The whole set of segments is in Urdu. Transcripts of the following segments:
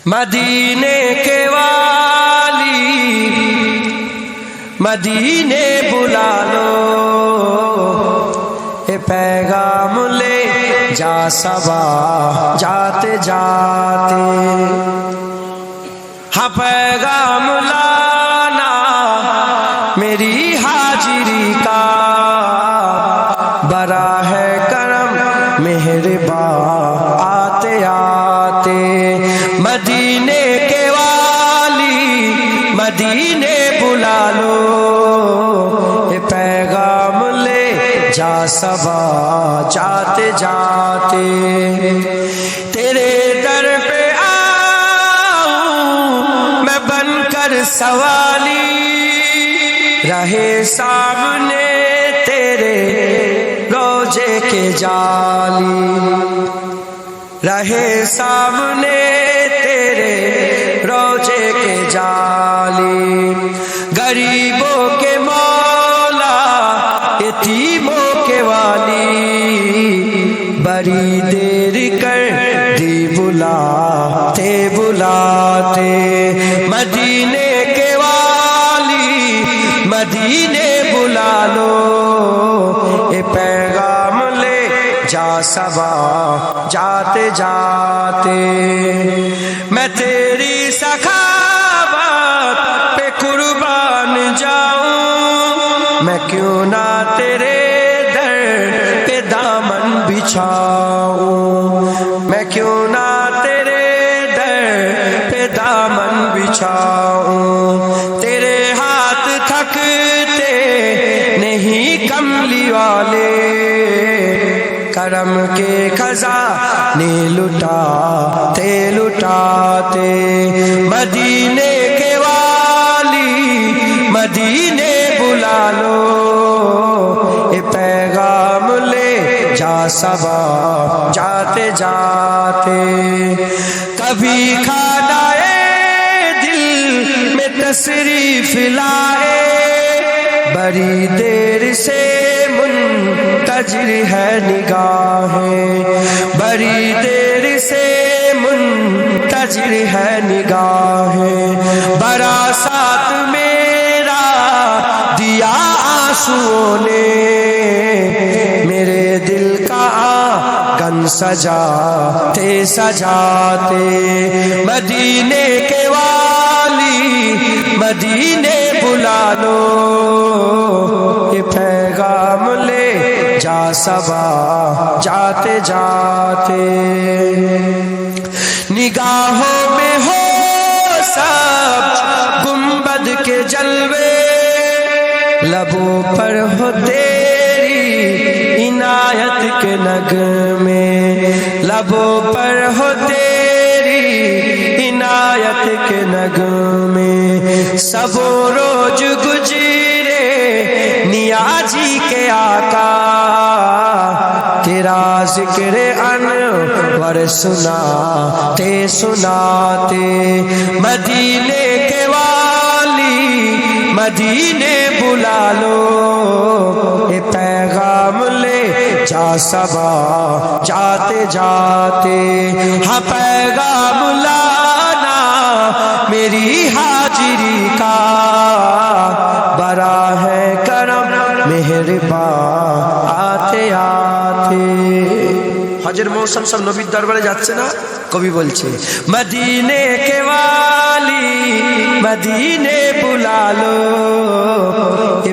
مدینے کے والی مدینے بلا لو، اے پیغام لے جا صبا جاتے جاتے، ہاں پیغام لانا میری حاضری کا، براہ کرم مہربان آتے آتے، مدینے کے والی مدینے بلا لو، یہ پیغام لے جا صبا جاتے جاتے، تیرے در پہ آؤں میں بن کر سوالی، رہے سامنے تیرے روضے کے جالی، رہے سامنے تیرے روضے کے جالی، غریبوں کے مولا یتیموں کے والی، بڑی دیر کر دی بلاتے بلاتے، مدینے کے والی مدینے بلا لو، اے پیغام لے جا صبا جاتے جاتے، میں تیری سخاوت پہ قربان جاؤں، میں کیوں نہ تیرے در پہ دامن بچھاؤں، میں کیوں نہ تیرے در پہ دامن بچھاؤں، تیرے ہاتھ تھکتے نہیں کملی والے، کرم کے خزانے لٹاتے لٹاتے، مدینے کے والی مدینے بلا لو، اے پیغام لے جا صبا جاتے جاتے، کبھی کھانائے دل میں تشریف لائے، بڑی دیر سے منتظر ہے نگاہیں، بڑی دیر سے منتظر ہے نگاہیں، بڑا ساتھ میرا دیا آنسوؤں نے، میرے دل کا آنگن سجاتے سجاتے، مدینے کے والی مدینے بلا لو، یہ پیغام لے جا صبا جاتے جاتے، نگاہوں میں ہو سب گنبد کے جلوے، لبوں پر ہو تیری عنایت کے نغمے، لبوں پر ہو تیری عنایت کے نغمے، سب روز گزرے نیازی کے آقا، تیرا ذکر انور سناتے سناتے، مدینے کے والی مدینے بلا لو، اے پیغام لے جا صبا جاتے جاتے، ہاں پیغام لانا میری حاضری کا، براہ کرم مہربان آتے آتے، হজের মৌসুম সব নবীর দরবারে যাচ্ছে না, কবি বলছে মদিনে কে ওয়ালি মদিনে বুলা লো, এ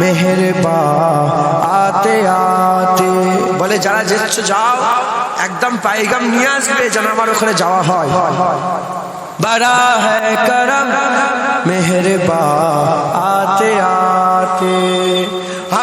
মেহেরবান আতে আতে, বলে যারা যেচ্ছ যাও একদম পায়গাম নিয়ে আসবে যেন আমার ওখানে যাওয়া হয়, বড়া হ্যায় করম মেহেরবান আতে আতে, হা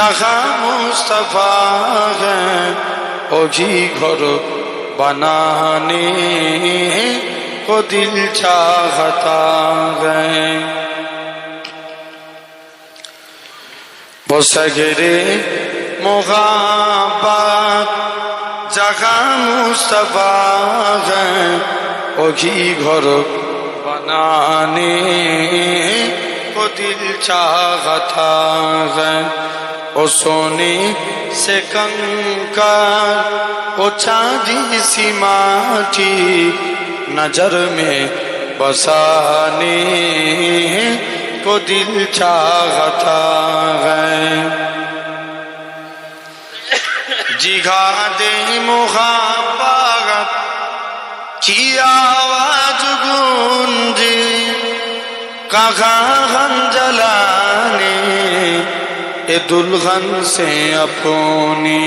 جہاں مصطفیٰ ہے وہی گھر بنانے کو دل چاہتا ہے وہ سگرے محبت جگہ مصطفیٰ ہے وہی گھر بنانے کو دل چاہتا ہے وہ سونے سے کنکر وہ چاندی سی ماٹی نظر میں بسانے کو دل چاہتا ہے جہاد محبت کی آواز گونجے کہاں ہم جلانے اے دلہن سے اپنی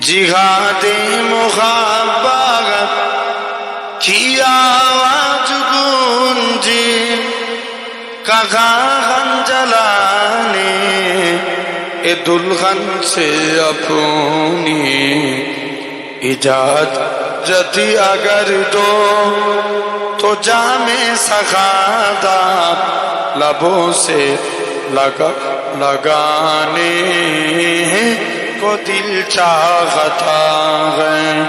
جہاد محبت کی آواز گونجے کہاں ہم جلانے اے دلہن سے اپنی اجازت اگر دو تو جامِ سخادات لبوں سے لگانے کو دل چاہتا ہے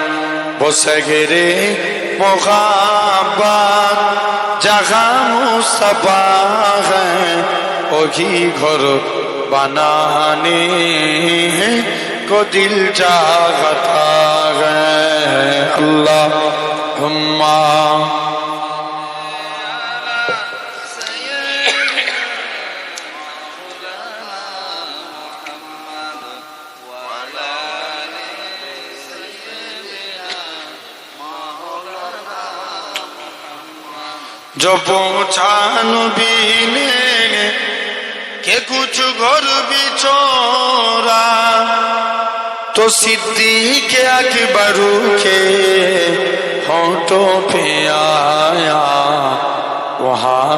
وہ سگرے محبت جہاں مصطفیٰ ہے وہی گھر بنانے کو دل چاہتا ہے اللہم جو پوچھا نبی نے کہ کچھ گھر بھی چھوڑا تو صدیق اکبر کے ہونٹوں پہ آیا وہاں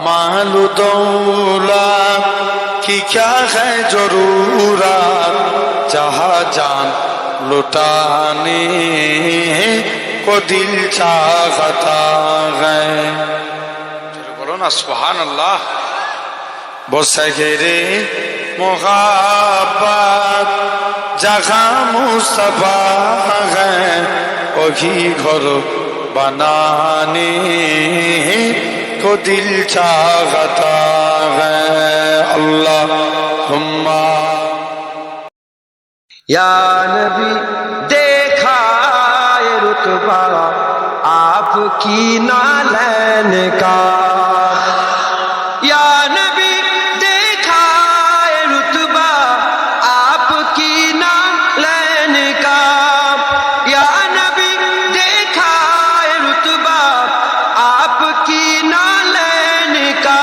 مال دولت کی کیا ہے ضرورت جہاں جان لٹانے کو دل چاہتا ہے بولو نا سبحان اللہ وہ سگرے محبت جہاں مصطفیٰ ہے وہی گھر بنانے کو دل چاہتا ہے اللہم یا نبی دیکھا یہ رتبہ آپ کی نالین کا یا نبی دیکھا یہ رتبہ آپ کی نالین کا یا نبی دیکھا یہ رتبہ آپ کی نالین کا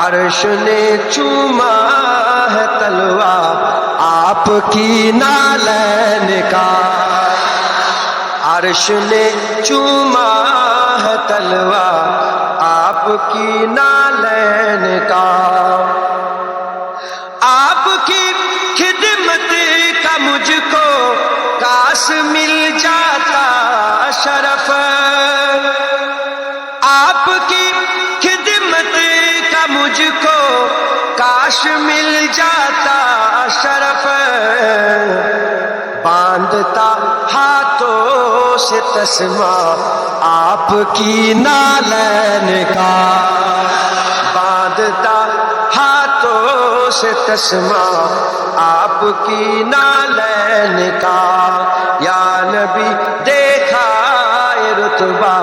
عرش نے چوما ہے تلوار آپ کی نالین کا عرش نے چوما ہے تلوار آپ کی نالین کا آپ کی خدمت کا مجھ کو کاش مل جاتا شرف آپ کی خدمت کا مجھ کو کاش مل جاتا شرف باندھتا ہاتھوں سے تسمہ آپ کی نالین کا باندھتا ہاتھوں سے تسمہ آپ کی نالین کا یا نبی دیکھا یہ رتبہ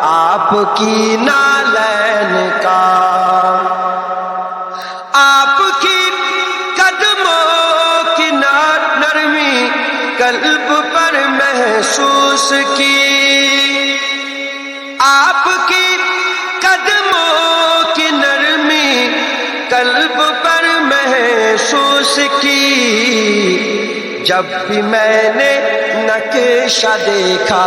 آپ کی نالین کا آپ کی قدموں کی نرمی قلب پر محسوس کی آپ کی قدموں کی نرمی قلب پر محسوس کی جب بھی میں نے نقشہ دیکھا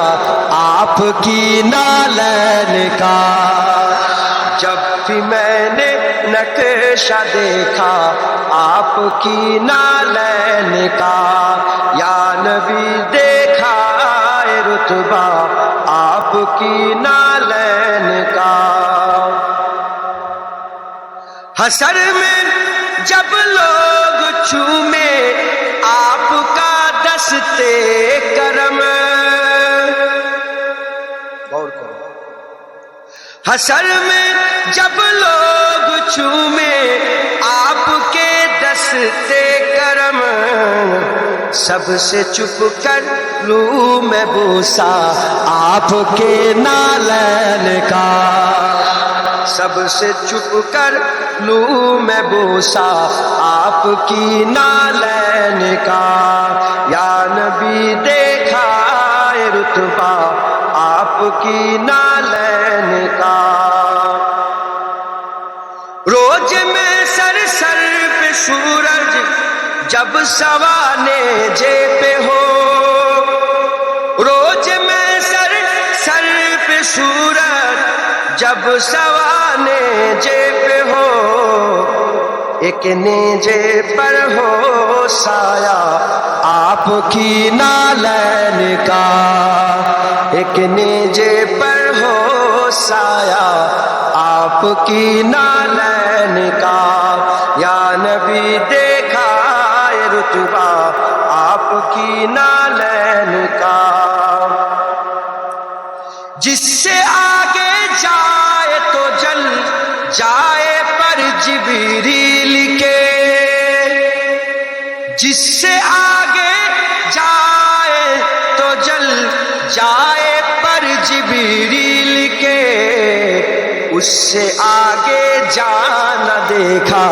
آپ کی نالین کا جب بھی میں نے نقشہ دیکھا آپ کی نالین کا، یا نبی دیکھا ہے رتبہ آپ کی نالین کا۔ حشر میں جب لوگ چومے آپ کا دستے کرم، غور کرو، حشر میں جب لوگ چومے آپ کے دستے کرم، سب سے چھپ کر لوں میں بوسا آپ کے نالین کا، سب سے چھپ کر لوں میں بوسا آپ کی نالین کا، یا نبی دیکھا ہے رتبہ آپ کی نالین کا۔ روز میں سر پہ سورج جب سوانے جے پہ ہو، روز میں سر پہ سورج جب سوانے جے پہ ہو، ایک نیجے پر ہو سایہ آپ کی نالین کا، ایک نیجے پر ہو سایہ آپ کی نالین کا، یا نبی دیکھا ہے رتبہ آپ کی نالین کا۔ جس سے آگے جائے تو جل جائے پر جبریل کے، جس سے آگے جائے تو جل جائے پر جبریل کے، اس سے آگے جانا دیکھا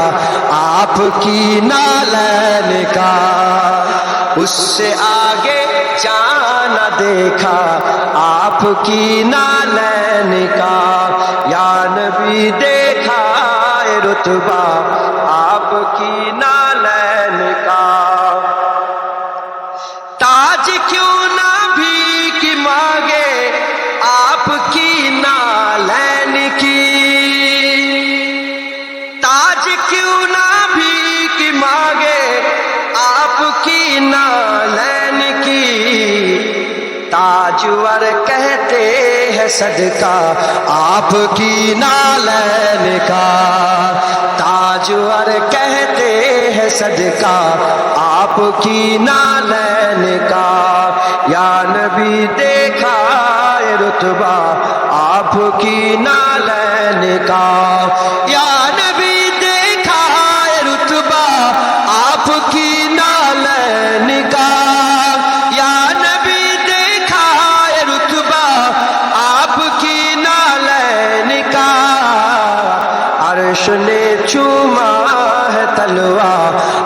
آپ کی نالین کا، اس سے آگے جانا دیکھا آپ کی نالین کا، یا نبی دیکھا ہے رتبہ آپ کی نالین کا۔ تاج کیوں نہ بھیک مانگے آپ کی نالین کی، تاج کیوں نہ بھیک مانگے آپ کی نالین کی، تاجور کہتے ہیں صدقہ آپ کی نالین کا، تاجور کہتے ہیں صدقہ آپ کی نالین کا، یا نبی دیکھا ہے رتبہ آپ کی نالین کا، یا نبی دیکھا ہے رتبہ آپ کی نالین کا، یا نبی دیکھا ہے رتبہ آپ کی نالین کا۔ عرش نے چوما ہے تلوا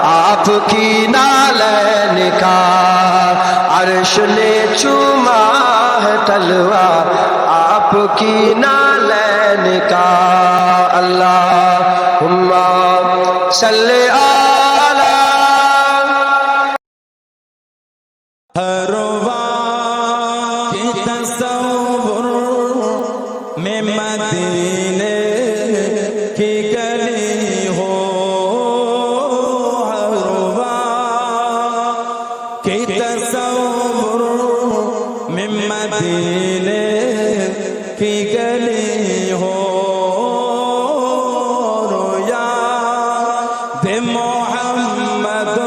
آپ کی نالین کا، عرش نے چوما ہے تلوا آپ کی نالین کا۔ اللہم صلی علی ہر وقت کے تصور میں مدینے کی گلی ہو، ہر وقت کے تصور میں مدینے کی گلی ہو، رویا دے محمد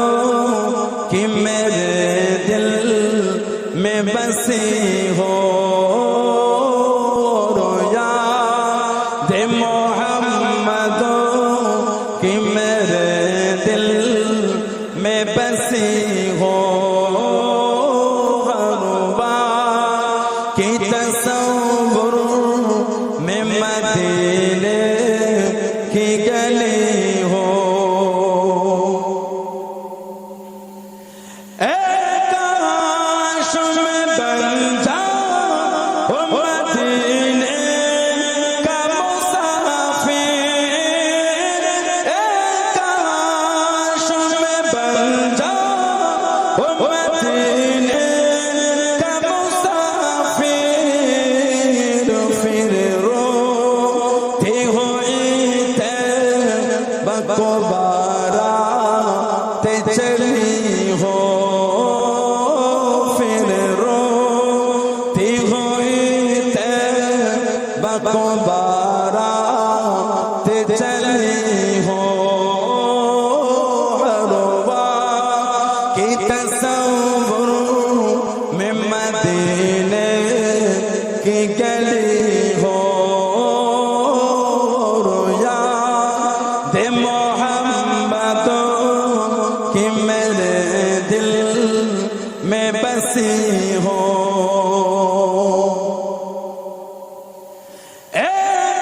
کی میرے دل میں بسی ہو، رویا دے محمد کی میرے دل میں بسی ہو، غربا کی تصور میں مدینے کی گلی ہو۔ اے کاش میں بن جاؤں مدینے کا مسافر، اے کاش میں بن جاؤں مدینے کا مسافر، پھر روتی ہوئی تیرے کو بارہ چلی ہو پھر روتی ہوئی طیبہ کو بارات چلی ہو ہر وقت کی تصور میں مدینے کی گلی ہو کہ میرے دل میں بسی ہو اے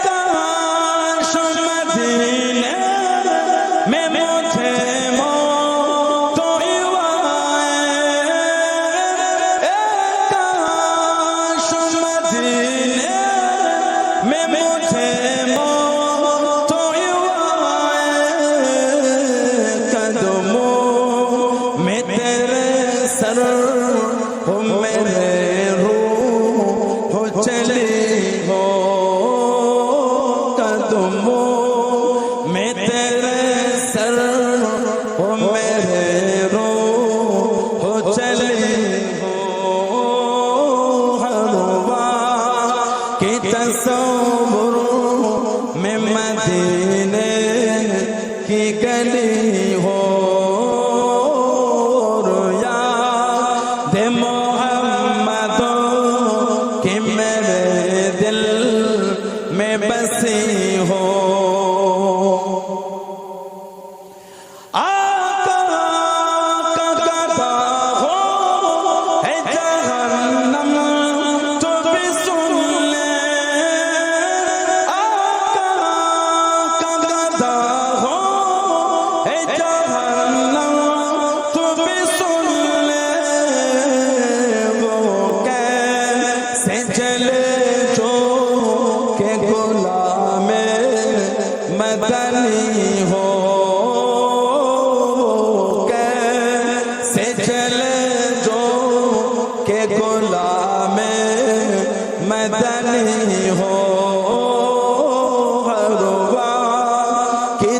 کاش مدینے میں مجھے موت آئے اے کاش مدینے میں مجھے موت سر ہو میرے روح ہو چلی ہو قدموں میں تیرے سر ہو میرے روح ہو چلی ہو ہر وقت کی تصور میں مدینے کی گلی ہو محمد کہ میرے دل میں بسی ہو آقا کا گدا ہو ہے جہنم تو بھی سن لے آقا کا گدا ہو ہے جہنم تو بھی سن لے مدنی ہو کیسے چلے جو کہ غلام مدنی ہو ہر وقت کی